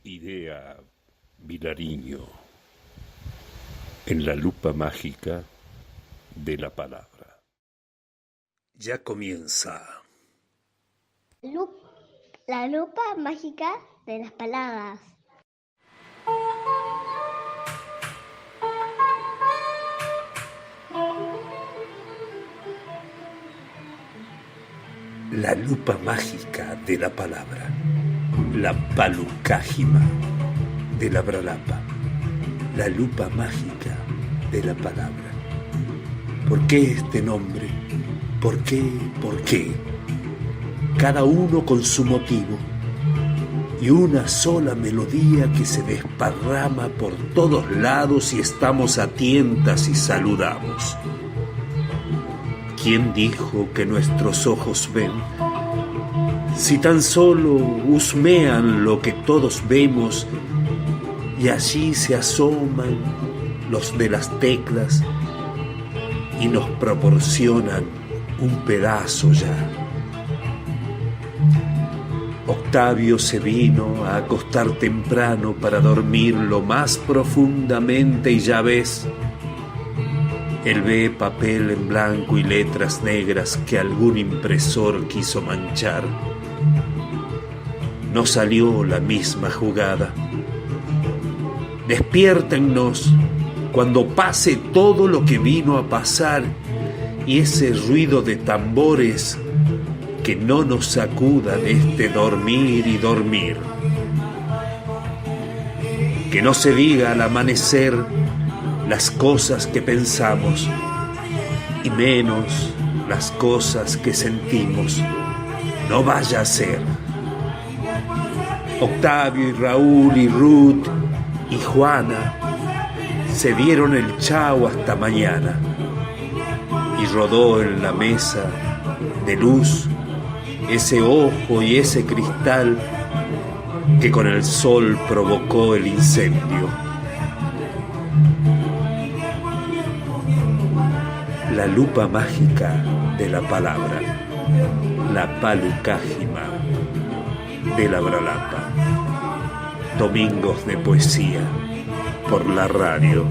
Idea Vilariño en la lupa mágica de la palabra. Ya comienza. La lupa mágica de las palabras. La lupa mágica de la palabra. La palucágima de la bralapa. La lupa mágica de la palabra. ¿Por qué este nombre? ¿Por qué? ¿Por qué? Cada uno con su motivo y una sola melodía que se desparrama por todos lados y estamos a tientas y saludamos. ¿Quién dijo que nuestros ojos ven? Si tan solo husmean lo que todos vemos y allí se asoman los de las teclas y nos proporcionan un pedazo ya. Octavio se vino a acostar temprano para dormir lo más profundamente y ya ves, él ve papel en blanco y letras negras que algún impresor quiso manchar. No salió la misma jugada. Despiértennos cuando pase todo lo que vino a pasar y ese ruido de tambores que no nos sacuda de este dormir y dormir. Que no se diga al amanecer las cosas que pensamos y menos las cosas que sentimos. No vaya a ser. Octavio y Raúl y Ruth y Juana se dieron el chao hasta mañana y rodó en la mesa de luz ese ojo y ese cristal que con el sol provocó el incendio. La lupa mágica de la palabra, la palucágima de la bralapa. Domingos de poesía por la radio.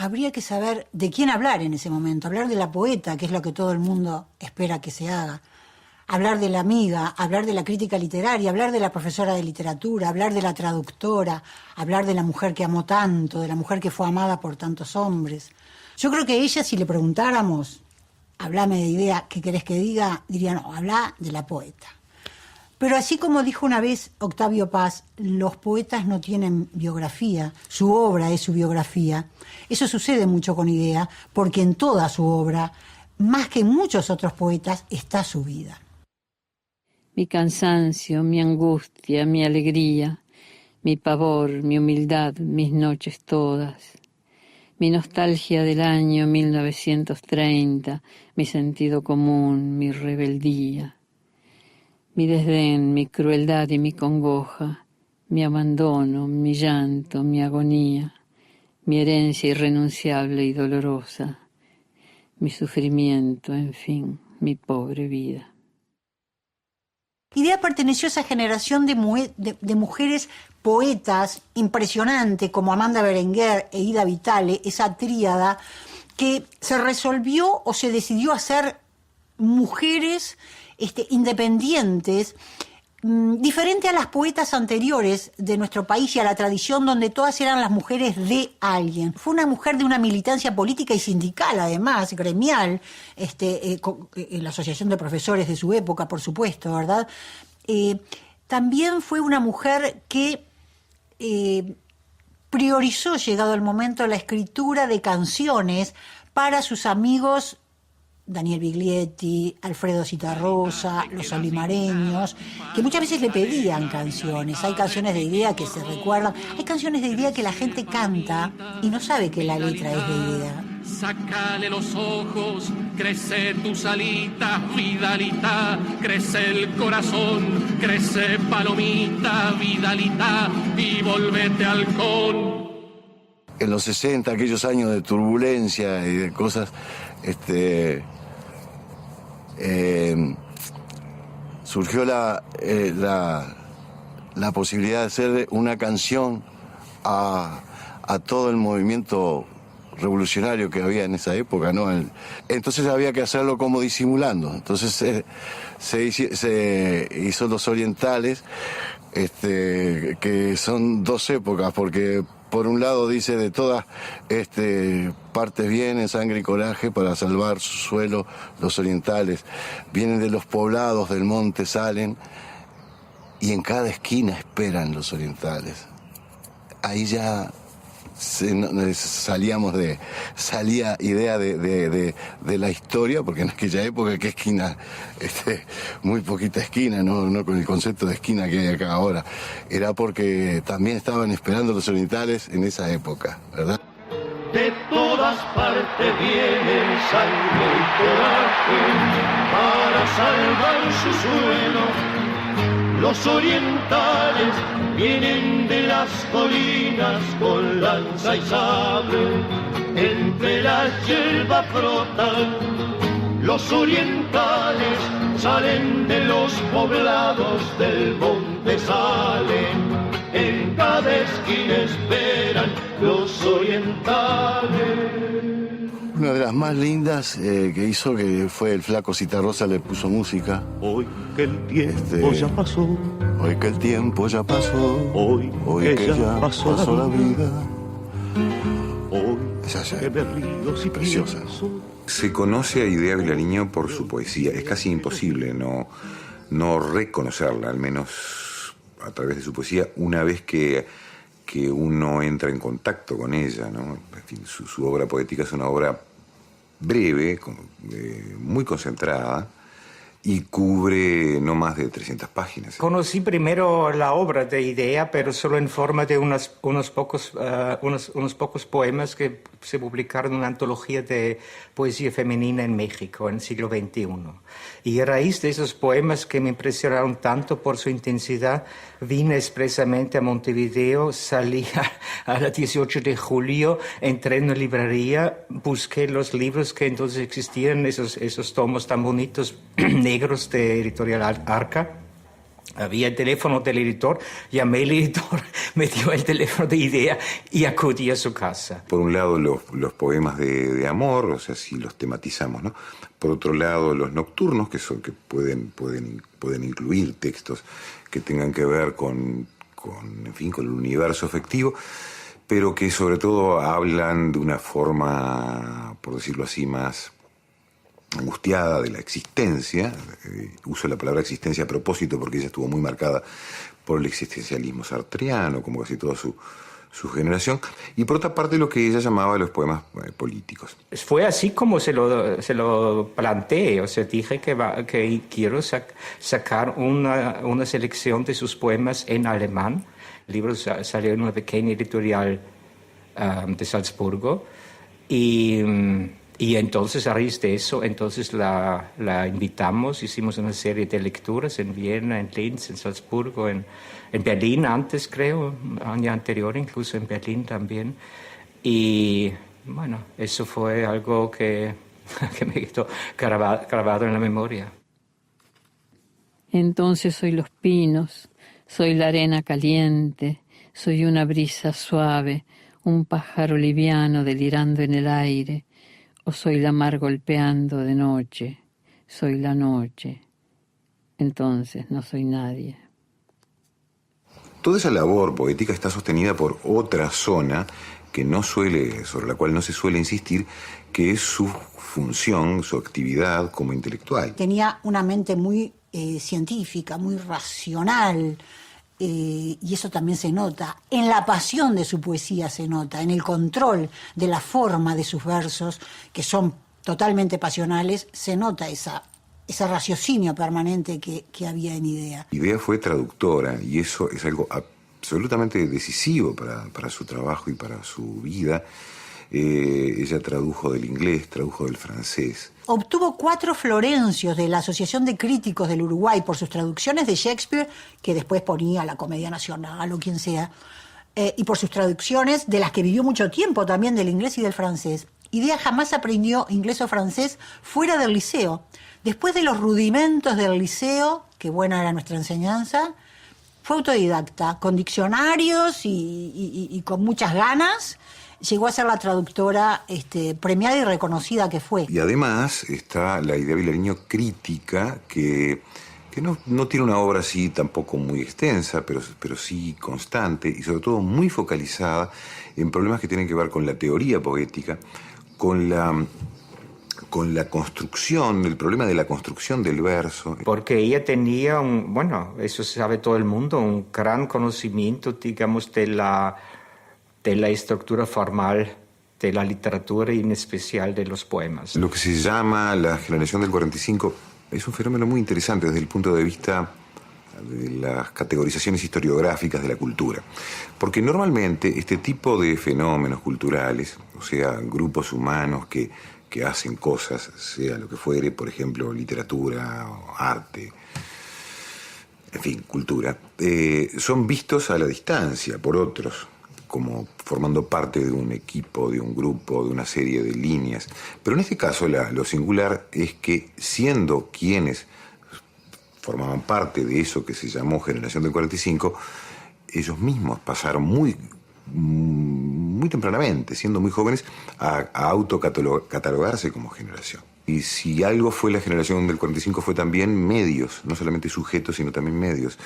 Habría que saber de quién hablar en ese momento, hablar de la poeta, que es lo que todo el mundo espera que se haga, hablar de la amiga, hablar de la crítica literaria, hablar de la profesora de literatura, hablar de la traductora, hablar de la mujer que amó tanto, de la mujer que fue amada por tantos hombres. Yo creo que ella, si le preguntáramos, hablame de idea, ¿qué querés que diga? Diría, no, habla de la poeta. Pero así como dijo una vez Octavio Paz, los poetas no tienen biografía, su obra es su biografía. Eso sucede mucho con Idea, porque en toda su obra, más que en muchos otros poetas, está su vida. Mi cansancio, mi angustia, mi alegría, mi pavor, mi humildad, mis noches todas, mi nostalgia del año 1930, mi sentido común, mi rebeldía. Mi desdén, mi crueldad y mi congoja, mi abandono, mi llanto, mi agonía, mi herencia irrenunciable y dolorosa, mi sufrimiento, en fin, mi pobre vida. Idea perteneció a esa generación de mujeres poetas impresionante como Amanda Berenguer e Ida Vitale, esa tríada que se resolvió o se decidió a ser mujeres independientes, diferente a las poetas anteriores de nuestro país y a la tradición donde todas eran las mujeres de alguien. Fue una mujer de una militancia política y sindical, además, gremial, en la Asociación de Profesores de su época, por supuesto, ¿verdad? También fue una mujer que priorizó, llegado el momento, la escritura de canciones para sus amigos Daniel Biglietti, Alfredo Citarrosa, los olimareños, que muchas veces le pedían canciones. Hay canciones de Idea que se recuerdan, hay canciones de Idea que la gente canta y no sabe que la letra es de Idea. Sácale los ojos, crece tus alitas, Vidalita, crece el corazón, crece palomita, Vidalita, y volvete halcón. En los 60, aquellos años de turbulencia y de cosas, surgió la posibilidad de hacer una canción a todo el movimiento revolucionario que había en esa época, ¿no? Entonces había que hacerlo como disimulando. Entonces se hizo Los Orientales, que son dos épocas, porque por un lado dice de todas partes vienen sangre y coraje para salvar su suelo los orientales, vienen de los poblados del monte salen y en cada esquina esperan los orientales. Ahí ya salía idea de la historia, porque en aquella época, ¿qué esquina? Muy poquita esquina, no con el concepto de esquina que hay acá ahora. Era porque también estaban esperando los orientales en esa época, ¿verdad? De todas partes vienen sangre y coraje para salvar su suelo. Los orientales vienen de las colinas con lanza y sable, entre la hierba frotan. Los orientales salen de los poblados del monte salen, en cada esquina esperan los orientales. Una de las más lindas que hizo, que fue el Flaco Citarrosa, le puso música. Hoy que el tiempo ya pasó. Hoy que el tiempo ya pasó. Hoy que ya pasó la vida. Hoy que de ríos y preciosa. Se conoce a Idea Vilariño por su poesía. Es casi imposible no reconocerla, al menos a través de su poesía, una vez que uno entra en contacto con ella, ¿no? En fin, su obra poética es una obra breve, muy concentrada, y cubre no más de 300 páginas. Conocí primero la obra de Idea, pero solo en forma de unos pocos poemas que se publicaron en una antología de poesía femenina en México en el siglo XXI. Y a raíz de esos poemas que me impresionaron tanto por su intensidad, vine expresamente a Montevideo, salí a la 18 de julio, entré en una librería, busqué los libros que entonces existían, esos tomos tan bonitos negros de Editorial Arca. Había el teléfono del editor, llamé al editor, me dio el teléfono de Idea y acudí a su casa. Por un lado los poemas de amor, o sea, si los tematizamos, ¿no? Por otro lado los nocturnos, que pueden incluir textos que tengan que ver con el universo afectivo, pero que sobre todo hablan de una forma, por decirlo así, más angustiada de la existencia. Uso la palabra existencia a propósito porque ella estuvo muy marcada por el existencialismo sartreano, como casi toda su generación, y por otra parte lo que ella llamaba los poemas políticos. Fue así como se lo planteé, o sea, dije que quiero sacar una selección de sus poemas en alemán. El libro salió en una pequeña editorial de Salzburgo, y entonces, a raíz de eso, entonces la invitamos, hicimos una serie de lecturas en Viena, en Linz, en Salzburgo, en Berlín antes, creo, año anterior, incluso en Berlín también. Y bueno, eso fue algo que que me quedó grabado en la memoria. Entonces soy los pinos, soy la arena caliente, soy una brisa suave, un pájaro liviano delirando en el aire, o soy la mar golpeando de noche, soy la noche. Entonces no soy nadie. Toda esa labor poética está sostenida por otra zona sobre la cual no se suele insistir, que es su función, su actividad como intelectual. Tenía una mente muy científica, muy racional, y eso también se nota. En la pasión de su poesía se nota, en el control de la forma de sus versos, que son totalmente pasionales, se nota ese raciocinio permanente que había en Idea. Idea fue traductora, y eso es algo absolutamente decisivo para su trabajo y para su vida. Ella tradujo del inglés, tradujo del francés. Obtuvo 4 Florencios de la Asociación de Críticos del Uruguay por sus traducciones de Shakespeare, que después ponía la Comedia Nacional o quien sea, y por sus traducciones, de las que vivió mucho tiempo también, del inglés y del francés. Idea jamás aprendió inglés o francés fuera del liceo. Después de los rudimentos del liceo, que buena era nuestra enseñanza, fue autodidacta, con diccionarios y con muchas ganas. Llegó a ser la traductora premiada y reconocida que fue. Y además está la Idea Vilariño crítica, que no tiene una obra así tampoco muy extensa, pero sí constante y sobre todo muy focalizada en problemas que tienen que ver con la teoría poética, con la construcción, el problema de la construcción del verso. Porque ella tenía eso sabe todo el mundo, un gran conocimiento, digamos, de la estructura formal de la literatura y en especial de los poemas. Lo que se llama la generación del 45 es un fenómeno muy interesante desde el punto de vista de las categorizaciones historiográficas de la cultura. Porque normalmente este tipo de fenómenos culturales, o sea, grupos humanos que hacen cosas, sea lo que fuere, por ejemplo, literatura, arte, en fin, cultura, son vistos a la distancia por otros, como formando parte de un equipo, de un grupo, de una serie de líneas. Pero en este caso lo singular es que, siendo quienes formaban parte de eso que se llamó Generación del 45, ellos mismos pasaron muy tempranamente, siendo muy jóvenes, a autocatalogarse como generación. Y si algo fue la generación del 45, fue también medios, no solamente sujetos, sino también medios.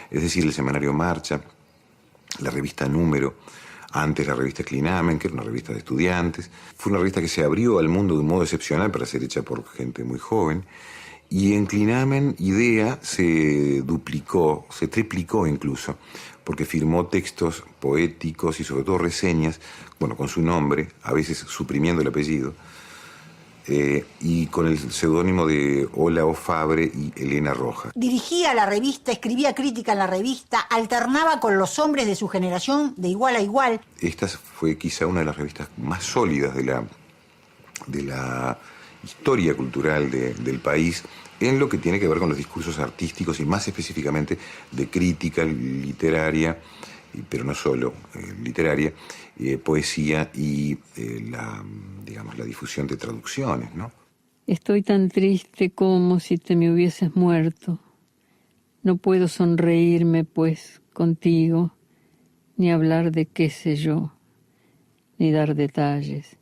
Es decir, el semanario Marcha, la revista Número, antes la revista Clinamen, que era una revista de estudiantes. Fue una revista que se abrió al mundo de un modo excepcional para ser hecha por gente muy joven. Y en Clinamen Idea se duplicó, se triplicó incluso, porque firmó textos poéticos y sobre todo reseñas, con su nombre, a veces suprimiendo el apellido, y con el seudónimo de Ola O. Fabre y Elena Rojas. Dirigía la revista, escribía crítica en la revista, alternaba con los hombres de su generación de igual a igual. Esta fue quizá una de las revistas más sólidas de la historia cultural del país, en lo que tiene que ver con los discursos artísticos y más específicamente de crítica literaria, pero no solo literaria, poesía y la difusión de traducciones, ¿no? Estoy tan triste como si te me hubieses muerto. No puedo sonreírme, pues, contigo, ni hablar de qué sé yo, ni dar detalles.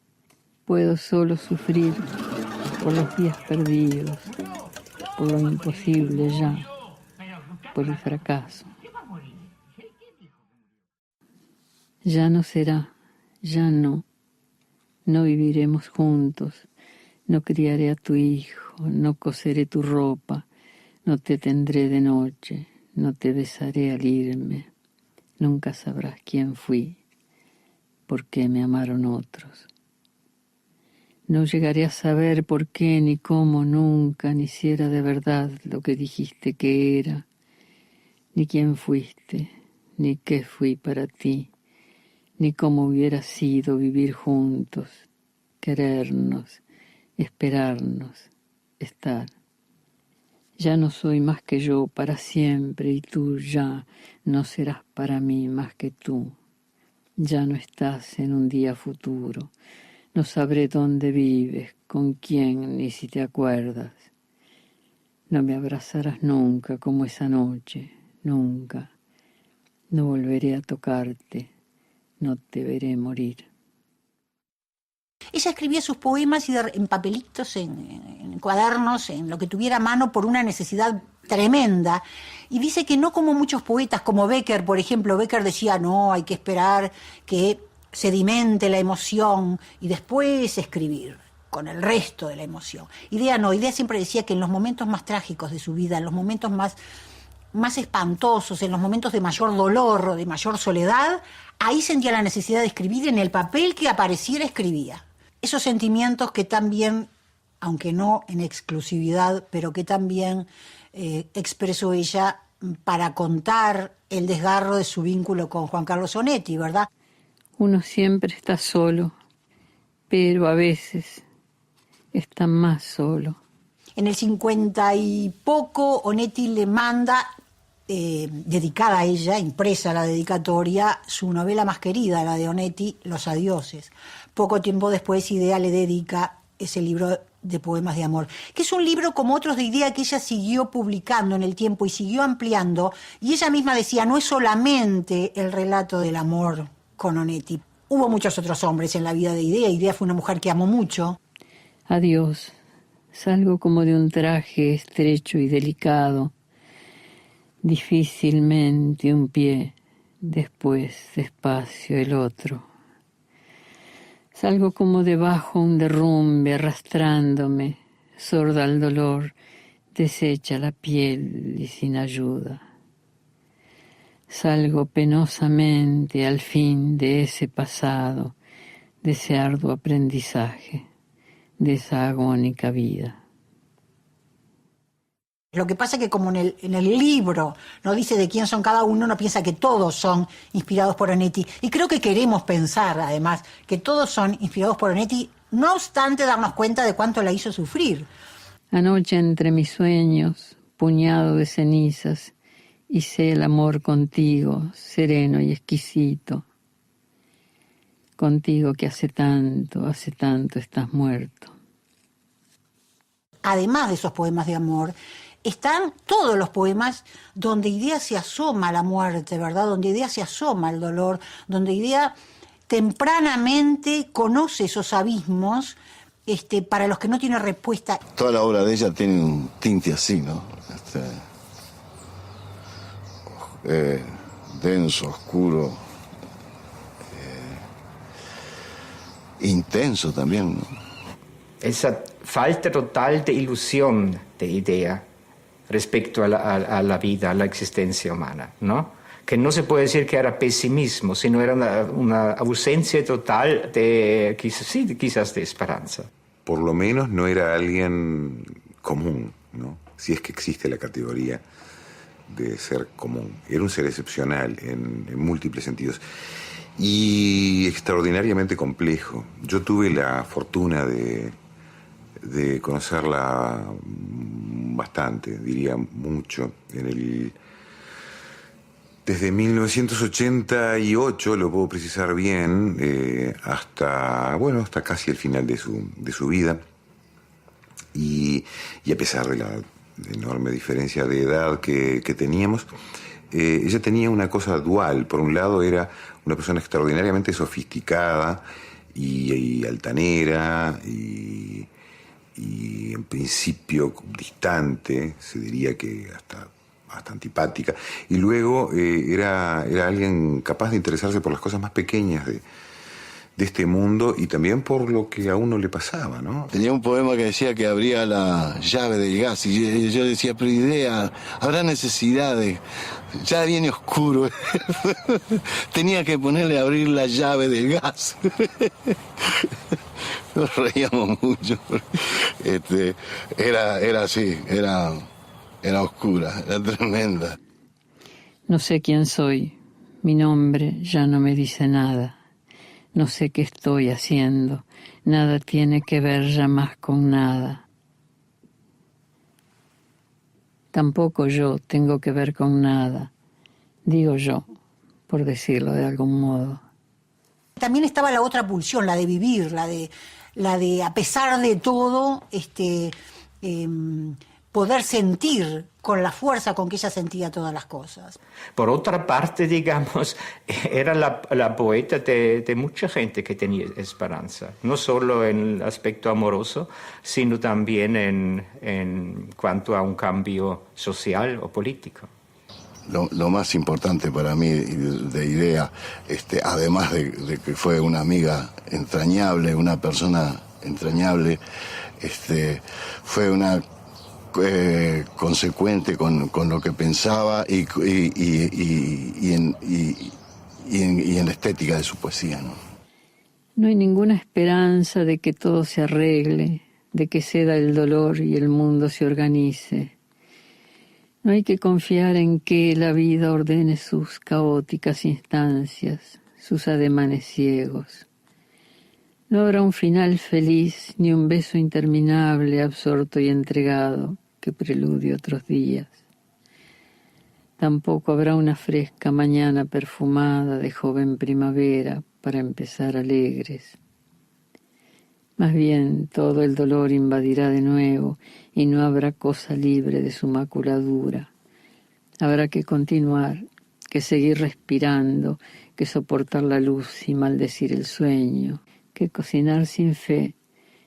Puedo solo sufrir por los días perdidos, por lo imposible ya, por el fracaso. Ya no será, ya no viviremos juntos, no criaré a tu hijo, no coseré tu ropa, no te tendré de noche, no te besaré al irme, nunca sabrás quién fui, por qué me amaron otros. No llegaré a saber por qué, ni cómo, nunca, ni si era de verdad lo que dijiste que era, ni quién fuiste, ni qué fui para ti, ni cómo hubiera sido vivir juntos, querernos, esperarnos, estar. Ya no soy más que yo para siempre y tú ya no serás para mí más que tú. Ya no estás en un día futuro. No sabré dónde vives, con quién ni si te acuerdas. No me abrazarás nunca como esa noche, nunca. No volveré a tocarte, no te veré morir. Ella escribía sus poemas en papelitos, en cuadernos, en lo que tuviera a mano por una necesidad tremenda. Y dice que no como muchos poetas, como Becker, por ejemplo. Becker decía, no, hay que esperar que sedimente la emoción y después escribir con el resto de la emoción. Idea siempre decía que en los momentos más trágicos de su vida, en los momentos más espantosos, en los momentos de mayor dolor o de mayor soledad, ahí sentía la necesidad de escribir, en el papel que apareciera escribía. Esos sentimientos que también, aunque no en exclusividad, pero que también expresó ella para contar el desgarro de su vínculo con Juan Carlos Onetti, ¿verdad? Uno siempre está solo, pero a veces está más solo. En el 50 y poco, Onetti le manda, dedicada a ella, impresa la dedicatoria, su novela más querida, la de Onetti, Los Adioses. Poco tiempo después, Idea le dedica ese libro de poemas de amor, que es un libro como otros de Idea que ella siguió publicando en el tiempo y siguió ampliando, y ella misma decía, no es solamente el relato del amor con Onetti. Hubo muchos otros hombres en la vida de Idea. Idea fue una mujer que amó mucho. Adiós, salgo como de un traje estrecho y delicado, difícilmente un pie, después despacio el otro. Salgo como debajo un derrumbe arrastrándome, sorda al dolor, deshecha la piel y sin ayuda. Salgo penosamente al fin de ese pasado, de ese arduo aprendizaje, de esa agónica vida. Lo que pasa es que como en el libro no dice de quién son cada uno, uno piensa que todos son inspirados por Onetti. Y creo que queremos pensar, además, que todos son inspirados por Onetti, no obstante darnos cuenta de cuánto la hizo sufrir. Anoche entre mis sueños, puñado de cenizas, hice el amor contigo, sereno y exquisito. Contigo que hace tanto estás muerto. Además de esos poemas de amor, están todos los poemas donde Idea se asoma a la muerte, ¿verdad? Donde Idea se asoma al dolor, donde Idea tempranamente conoce esos abismos para los que no tiene respuesta. Toda la obra de ella tiene un tinte así, ¿no? Denso, oscuro, intenso también, ¿no? Esa falta total de ilusión de Idea respecto a la vida, a la existencia humana, ¿no? Que no se puede decir que era pesimismo, sino era una ausencia total de, quizás de esperanza. Por lo menos no era alguien común, ¿no? Si es que existe la categoría de ser común. Era un ser excepcional en múltiples sentidos y extraordinariamente complejo. Yo tuve la fortuna de conocerla bastante, diría mucho, desde 1988, lo puedo precisar bien, hasta casi el final de su vida. Y a pesar de la enorme diferencia de edad que teníamos, ella tenía una cosa dual. Por un lado era una persona extraordinariamente sofisticada y altanera y en principio distante, se diría que hasta antipática, y luego era alguien capaz de interesarse por las cosas más pequeñas de este mundo y también por lo que a uno le pasaba, ¿no? Tenía un poema que decía que abría la llave del gas y yo decía, pero Idea, habrá necesidades, ya viene oscuro. Tenía que ponerle a abrir la llave del gas. Nos reíamos mucho. Era así, era oscura, era tremenda. No sé quién soy, mi nombre ya no me dice nada. No sé qué estoy haciendo, nada tiene que ver ya más con nada. Tampoco yo tengo que ver con nada, digo yo, por decirlo de algún modo. También estaba la otra pulsión, la de vivir, la de la de, a pesar de todo, poder sentir con la fuerza con que ella sentía todas las cosas. Por otra parte, digamos, era la poeta de mucha gente que tenía esperanza, no solo en el aspecto amoroso, sino también en cuanto a un cambio social o político. Lo más importante para mí de Idea, además de que fue una amiga entrañable, una persona entrañable, fue una consecuente con lo que pensaba y en la estética de su poesía, ¿no? No hay ninguna esperanza de que todo se arregle, de que ceda el dolor y el mundo se organice. No hay que confiar en que la vida ordene sus caóticas instancias, sus ademanes ciegos. No habrá un final feliz ni un beso interminable, absorto y entregado, que preludie otros días. Tampoco habrá una fresca mañana perfumada de joven primavera para empezar alegres. Más bien todo el dolor invadirá de nuevo y no habrá cosa libre de su maculadura. Habrá que continuar, que seguir respirando, que soportar la luz y maldecir el sueño, que cocinar sin fe,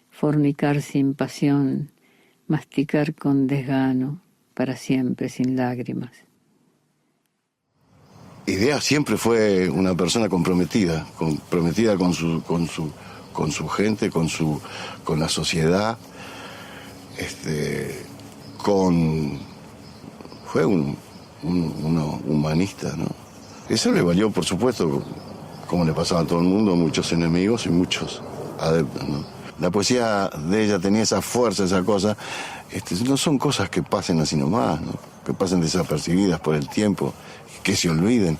fornicar sin pasión, masticar con desgano, para siempre sin lágrimas. Idea siempre fue una persona comprometida con su gente, con la sociedad, fue un humanista, ¿no? Eso le valió, por supuesto, como le pasaba a todo el mundo, muchos enemigos y muchos adeptos, ¿no? La poesía de ella tenía esa fuerza, esa cosa. No son cosas que pasen así nomás, ¿no? Que pasen desapercibidas por el tiempo, que se olviden.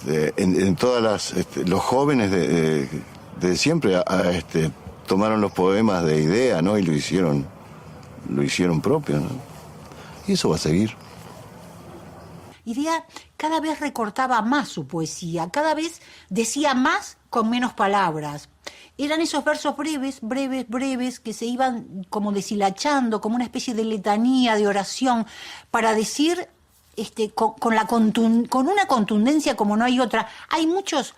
En todas los jóvenes de siempre tomaron los poemas de Idea, ¿no? Y lo hicieron propio, ¿no? Y eso va a seguir. Idea cada vez recortaba más su poesía, cada vez decía más con menos palabras. Eran esos versos breves, que se iban como deshilachando, como una especie de letanía, de oración, para decir con una contundencia como no hay otra. Hay muchos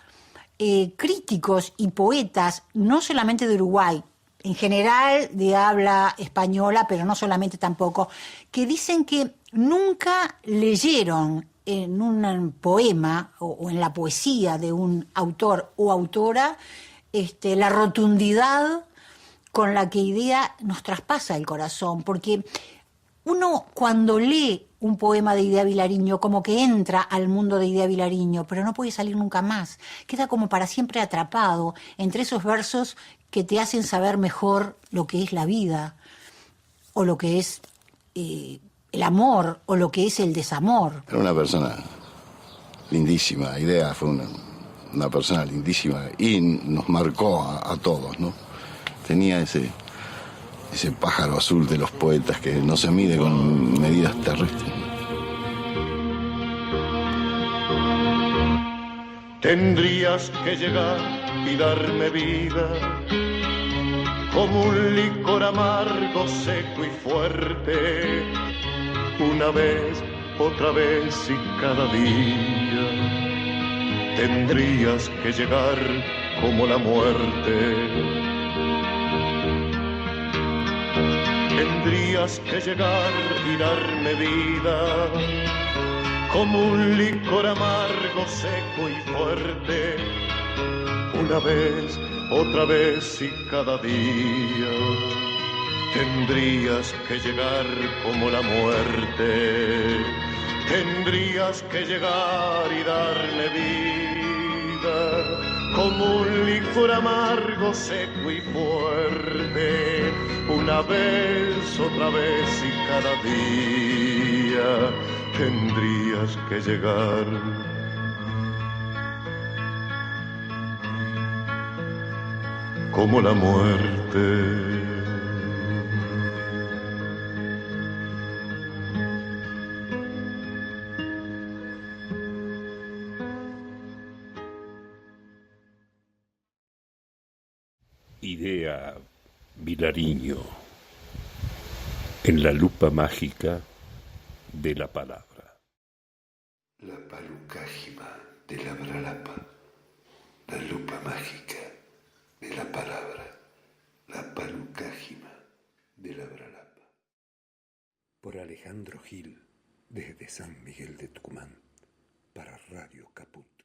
críticos y poetas, no solamente de Uruguay, en general de habla española, pero no solamente tampoco, que dicen que nunca leyeron en un poema o en la poesía de un autor o autora la rotundidad con la que Idea nos traspasa el corazón, porque uno cuando lee un poema de Idea Vilariño como que entra al mundo de Idea Vilariño, pero no puede salir nunca más, queda como para siempre atrapado entre esos versos que te hacen saber mejor lo que es la vida, o lo que es el amor, o lo que es el desamor. Era una persona lindísima, Idea fue una persona lindísima y nos marcó a todos, ¿no? Tenía ese pájaro azul de los poetas que no se mide con medidas terrestres. Tendrías que llegar y darme vida como un licor amargo, seco y fuerte, una vez, otra vez y cada día. Tendrías que llegar como la muerte. Tendrías que llegar y darme vida como un licor amargo, seco y fuerte, una vez, otra vez y cada día. Tendrías que llegar como la muerte. Tendrías que llegar y darme vida como un licor amargo, seco y fuerte, una vez, otra vez y cada día. Tendrías que llegar como la muerte. Blanca Vilariño en la lupa mágica de la palabra. La palucágima de la bralapa, la lupa mágica de la palabra, la palucágima de la bralapa. Por Alejandro Gil, desde San Miguel de Tucumán, para Radio Caput.